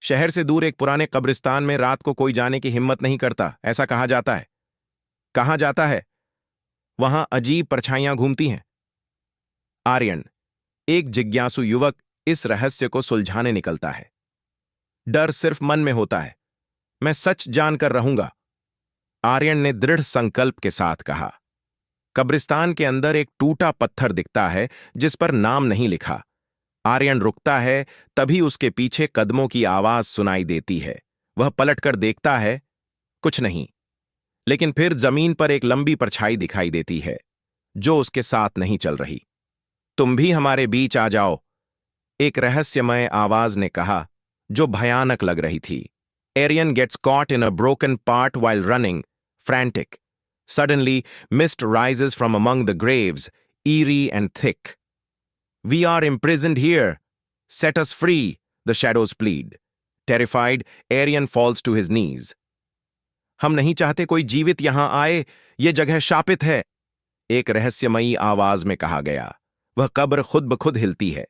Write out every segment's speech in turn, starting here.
शहर से दूर एक पुराने कब्रिस्तान में रात को कोई जाने की हिम्मत नहीं करता, ऐसा कहा जाता है। कहा जाता है वहां अजीब परछाइयां घूमती हैं। आर्यन, एक जिज्ञासु युवक, इस रहस्य को सुलझाने निकलता है। डर सिर्फ मन में होता है, मैं सच जानकर रहूंगा, आर्यन ने दृढ़ संकल्प के साथ कहा। कब्रिस्तान के अंदर एक टूटा पत्थर दिखता है जिस पर नाम नहीं लिखा। आर्यन रुकता है, तभी उसके पीछे कदमों की आवाज सुनाई देती है। वह पलटकर देखता है, कुछ नहीं। लेकिन फिर जमीन पर एक लंबी परछाई दिखाई देती है जो उसके साथ नहीं चल रही। तुम भी हमारे बीच आ जाओ, एक रहस्यमय आवाज ने कहा जो भयानक लग रही थी। Aryan gets caught in a broken part while running, frantic. Suddenly, mist rises from among the graves, eerie and thick. We are imprisoned here. Set us free, the shadows plead. Terrified, Aryan falls to his knees. हम नहीं चाहते कोई जीवित यहां आए, ये जगह शापित है, एक रहस्यमयी आवाज में कहा गया। वह कब्र खुद ब खुद हिलती है।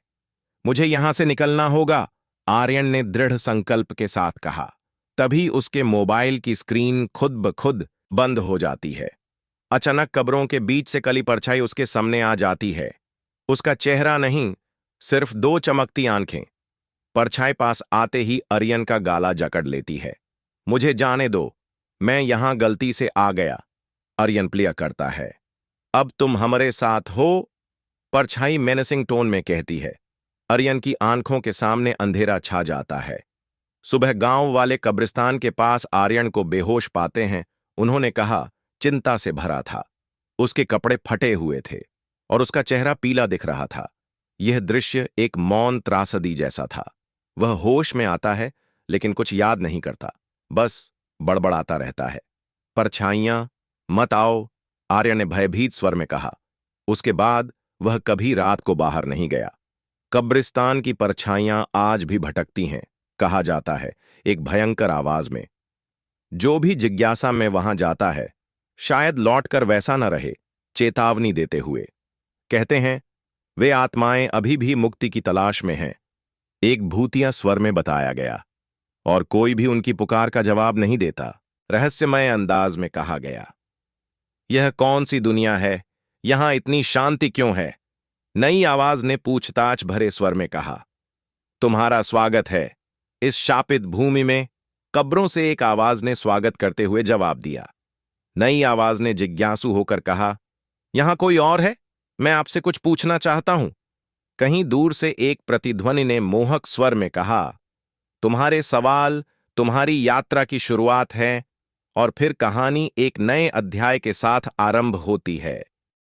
मुझे यहां से निकलना होगा, आर्यन ने दृढ़ संकल्प के साथ कहा। तभी उसके मोबाइल की स्क्रीन खुद ब खुद बंद हो जाती है। अचानक कब्रों के बीच से काली परछाई उसके सामने आ जाती है। उसका चेहरा नहीं, सिर्फ दो चमकती आंखें। परछाई पास आते ही आर्यन का गाला जकड़ लेती है। मुझे जाने दो, मैं यहां गलती से आ गया, आर्यन प्लिया करता है। अब तुम हमारे साथ हो, परछाई मेनेसिंग टोन में कहती है। आर्यन की आंखों के सामने अंधेरा छा जाता है। सुबह गांव वाले कब्रिस्तान के पास आर्यन को बेहोश पाते हैं। उन्होंने कहा, चिंता से भरा था। उसके कपड़े फटे हुए थे और उसका चेहरा पीला दिख रहा था। यह दृश्य एक मौन त्रासदी जैसा था। वह होश में आता है लेकिन कुछ याद नहीं करता, बस बड़बड़ाता रहता है। परछाइयां, मत आओ, आर्यन ने भयभीत स्वर में कहा। उसके बाद वह कभी रात को बाहर नहीं गया। कब्रिस्तान की परछाइयां आज भी भटकती हैं, कहा जाता है, एक भयंकर आवाज में। जो भी जिज्ञासा में वहां जाता है शायद लौटकर वैसा न रहे, चेतावनी देते हुए। कहते हैं वे आत्माएं अभी भी मुक्ति की तलाश में हैं, एक भूतिया स्वर में बताया गया, और कोई भी उनकी पुकार का जवाब नहीं देता, रहस्यमय अंदाज में कहा गया। यह कौन सी दुनिया है, यहां इतनी शांति क्यों है, नई आवाज ने पूछताछ भरे स्वर में कहा। तुम्हारा स्वागत है इस शापित भूमि में, कब्रों से एक आवाज ने स्वागत करते हुए जवाब दिया। नई आवाज ने जिज्ञासु होकर कहा, यहां कोई और है, मैं आपसे कुछ पूछना चाहता हूं। कहीं दूर से एक प्रतिध्वनि ने मोहक स्वर में कहा, तुम्हारे सवाल तुम्हारी यात्रा की शुरुआत है, और फिर कहानी एक नए अध्याय के साथ आरंभ होती है।